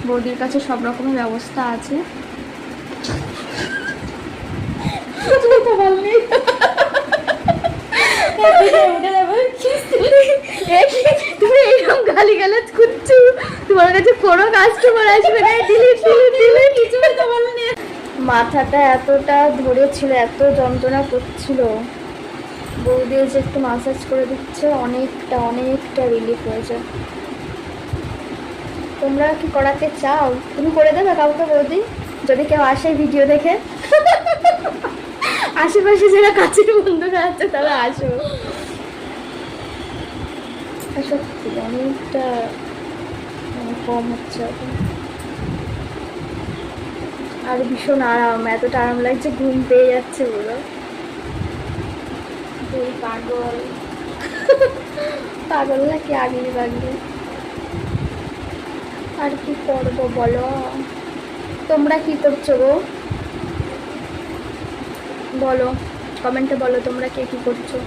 বৌদির কাছে সব রকমের ব্যবস্থা আছে। তুমি এইরকম গালি গালাজ করছো, তোমার কাছে কোনো কাস্টমার আসবে না। মাথাটা এতটা ধরেছিল, এত যন্ত্রণা করছিল, বৌদি যে একটু মাসাজ করে দিচ্ছে, অনেকটা রিলিফ হয়েছে। তোমরা কি করাতে চাও? তুমি করে দেবে কাউকে বৌদি, যদি কেউ আসে ভিডিও দেখে? আশেপাশে যারা কাছের বন্ধুরা আছে তারা আসো। সত্যি অনেকটা কম হচ্ছে এখন। আর ভীষণ আরাম, এতটা আরাম লাগছে, ঘুম পেয়ে যাচ্ছে পুরো। পাগল পাগল নাকি আগলি বাগলি। আর কি করবো বলো? তোমরা কি করছো গো বলো, কমেন্টে বলো তোমরা কে কি করছো।